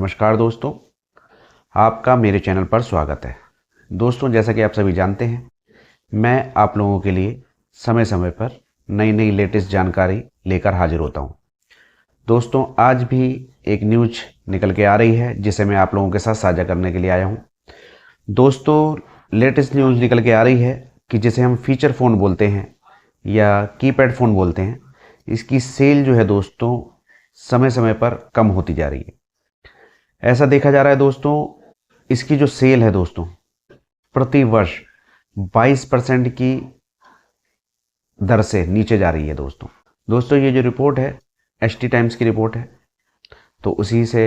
नमस्कार दोस्तों, आपका मेरे चैनल पर स्वागत है। दोस्तों, जैसा कि आप सभी जानते हैं, मैं आप लोगों के लिए समय समय पर नई नई लेटेस्ट जानकारी लेकर हाजिर होता हूं। दोस्तों, आज भी एक न्यूज निकल के आ रही है जिसे मैं आप लोगों के साथ साझा करने के लिए आया हूं। दोस्तों, लेटेस्ट न्यूज निकल के आ रही है कि जिसे हम फीचर फ़ोन बोलते हैं या कीपैड फ़ोन बोलते हैं, इसकी सेल जो है दोस्तों समय समय पर कम होती जा रही है। ऐसा देखा जा रहा है दोस्तों, इसकी जो सेल है दोस्तों प्रति वर्ष 22% की दर से नीचे जा रही है। दोस्तों ये जो रिपोर्ट है एसटी टाइम्स की रिपोर्ट है, तो उसी से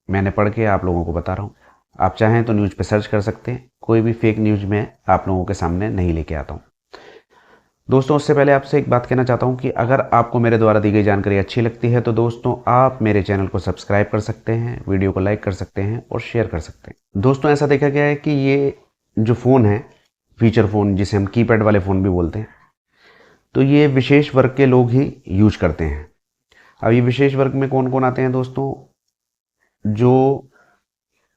मैंने पढ़ के आप लोगों को बता रहा हूँ। आप चाहें तो न्यूज़ पे सर्च कर सकते हैं, कोई भी फेक न्यूज़ मैं आप लोगों के सामने नहीं लेके आता हूँ। दोस्तों, उससे पहले आपसे एक बात कहना चाहता हूं कि अगर आपको मेरे द्वारा दी गई जानकारी अच्छी लगती है तो दोस्तों आप मेरे चैनल को सब्सक्राइब कर सकते हैं, वीडियो को लाइक कर सकते हैं और शेयर कर सकते हैं। दोस्तों, ऐसा देखा गया है कि ये जो फ़ोन है फीचर फ़ोन, जिसे हम कीपैड वाले फ़ोन भी बोलते हैं, तो ये विशेष वर्ग के लोग ही यूज करते हैं। अब ये विशेष वर्ग में कौन कौन आते हैं दोस्तों? जो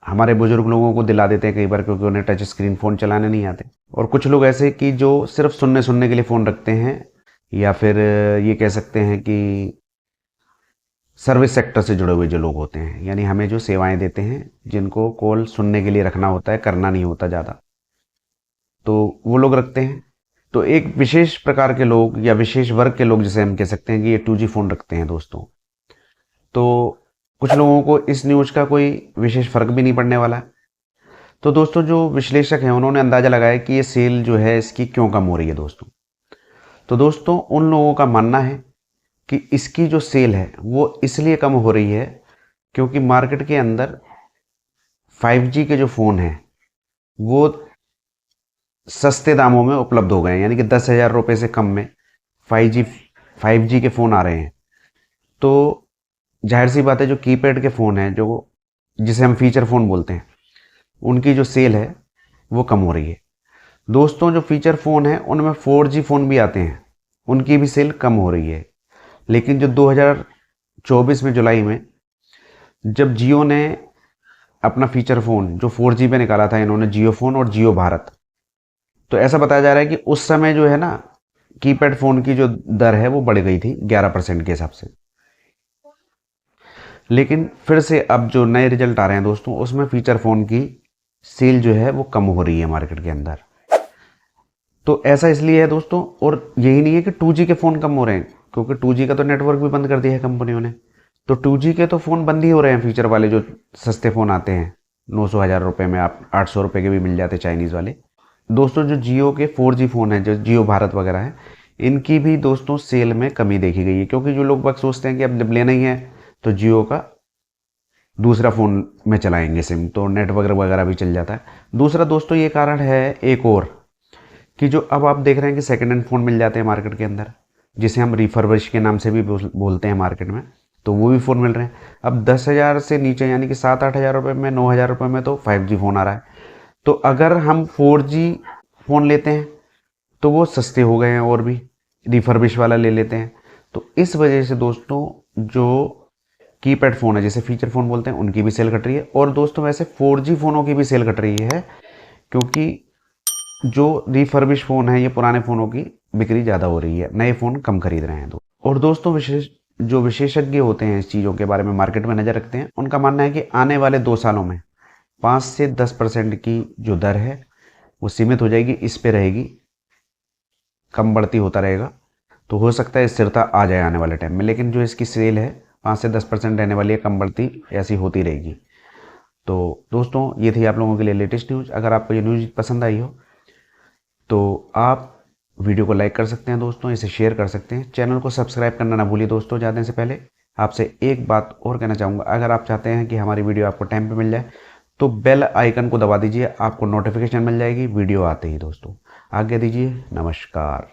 हमारे बुजुर्ग लोगों को दिला देते हैं कई बार, क्योंकि उन्हें टच स्क्रीन फ़ोन चलाने नहीं आते। और कुछ लोग ऐसे कि जो सिर्फ सुनने के लिए फ़ोन रखते हैं, या फिर ये कह सकते हैं कि सर्विस सेक्टर से जुड़े हुए जो लोग होते हैं, यानी हमें जो सेवाएं देते हैं, जिनको कॉल सुनने के लिए रखना होता है, करना नहीं होता ज़्यादा, तो वो लोग रखते हैं। तो एक विशेष प्रकार के लोग या विशेष वर्ग के लोग, जिसे हम कह सकते हैं कि ये 2G फ़ोन रखते हैं दोस्तों। तो कुछ लोगों को इस न्यूज़ का कोई विशेष फ़र्क भी नहीं पड़ने वाला है। तो दोस्तों, जो विश्लेषक हैं उन्होंने अंदाज़ा लगाया कि ये सेल जो है इसकी क्यों कम हो रही है दोस्तों। तो दोस्तों, उन लोगों का मानना है कि इसकी जो सेल है वो इसलिए कम हो रही है क्योंकि मार्केट के अंदर 5G के जो फ़ोन हैं वो सस्ते दामों में उपलब्ध हो गए हैं, यानी कि 10,000 रुपये से कम में 5G के फ़ोन आ रहे हैं। तो जाहिर सी बात है, जो कीपैड के फ़ोन हैं, जो जिसे हम फीचर फ़ोन बोलते हैं, उनकी जो सेल है वो कम हो रही है। दोस्तों, जो फीचर फ़ोन है उनमें 4G फ़ोन भी आते हैं, उनकी भी सेल कम हो रही है। लेकिन जो 2024 में जुलाई में जब जियो ने अपना फीचर फ़ोन जो 4G पे निकाला था, इन्होंने जियो फ़ोन और जियो भारत, तो ऐसा बताया जा रहा है कि उस समय जो है ना, कीपैड फ़ोन की जो दर है वो बढ़ गई थी 11% के हिसाब से। लेकिन फिर से अब जो नए रिजल्ट आ रहे हैं दोस्तों, उसमें फीचर फ़ोन की सेल जो है वो कम हो रही है मार्केट के अंदर। तो ऐसा इसलिए है दोस्तों, और यही नहीं है कि 2G के फ़ोन कम हो रहे हैं, क्योंकि 2G का तो नेटवर्क भी बंद कर दिया है कंपनियों ने। तो 2G के तो फ़ोन बंद ही हो रहे हैं, फीचर वाले जो सस्ते फ़ोन आते हैं 900-1000 रुपये में, आप 800 रुपये के भी मिल जाते चाइनीज़ वाले। दोस्तों, जो जियो के 4G फ़ोन हैं, जो जियो भारत वगैरह है, इनकी भी दोस्तों सेल में कमी देखी गई है, क्योंकि जो लोग बस सोचते हैं कि अब जब लेना ही है तो जियो का दूसरा फ़ोन में चलाएंगे सिम, तो नेटवर्क वगैरह भी चल जाता है। दूसरा दोस्तों ये कारण है एक और, कि जो अब आप देख रहे हैं कि सेकेंड हैंड फ़ोन मिल जाते हैं मार्केट के अंदर, जिसे हम रिफर्बिश के नाम से भी बोलते हैं मार्केट में, तो वो भी फ़ोन मिल रहे हैं। अब 10,000 से नीचे, यानी कि 7-8 हज़ार रुपये में, 9,000 रुपये में तो 5G फ़ोन आ रहा है। तो अगर हम 4G फ़ोन लेते हैं तो वो सस्ते हो गए हैं, और भी रिफर्बिश वाला ले लेते हैं। तो इस वजह से दोस्तों, जो कीपैड फ़ोन है, जैसे फीचर फ़ोन बोलते हैं, उनकी भी सेल घट रही है। और दोस्तों, वैसे 4G फ़ोनों की भी सेल घट रही है, क्योंकि जो रिफर्बिश फ़ोन है, ये पुराने फ़ोनों की बिक्री ज़्यादा हो रही है, नए फ़ोन कम खरीद रहे हैं। और दोस्तों, जो विशेषज्ञ होते हैं, इस चीज़ों के बारे में मार्केट में नज़र रखते हैं, उनका मानना है कि आने वाले 2 सालों में 5 से 10% की जो दर है वो सीमित हो जाएगी, इस पे रहेगी, कम बढ़ती होता रहेगा। तो हो सकता है स्थिरता आ जाए आने वाले टाइम में, लेकिन जो इसकी सेल है 5 से 10% रहने वाली है, कम बढ़ती ऐसी होती रहेगी। तो दोस्तों, ये थी आप लोगों के लिए लेटेस्ट न्यूज़। अगर आपको ये न्यूज़ पसंद आई हो तो आप वीडियो को लाइक कर सकते हैं दोस्तों, इसे शेयर कर सकते हैं, चैनल को सब्सक्राइब करना ना भूलिए दोस्तों। जाने से पहले आपसे एक बात और कहना चाहूँगा, अगर आप चाहते हैं कि हमारी वीडियो आपको टाइम पे मिल जाए तो बेल आइकन को दबा दीजिए, आपको नोटिफिकेशन मिल जाएगी वीडियो आते ही। दोस्तों, आज्ञा दीजिए, नमस्कार।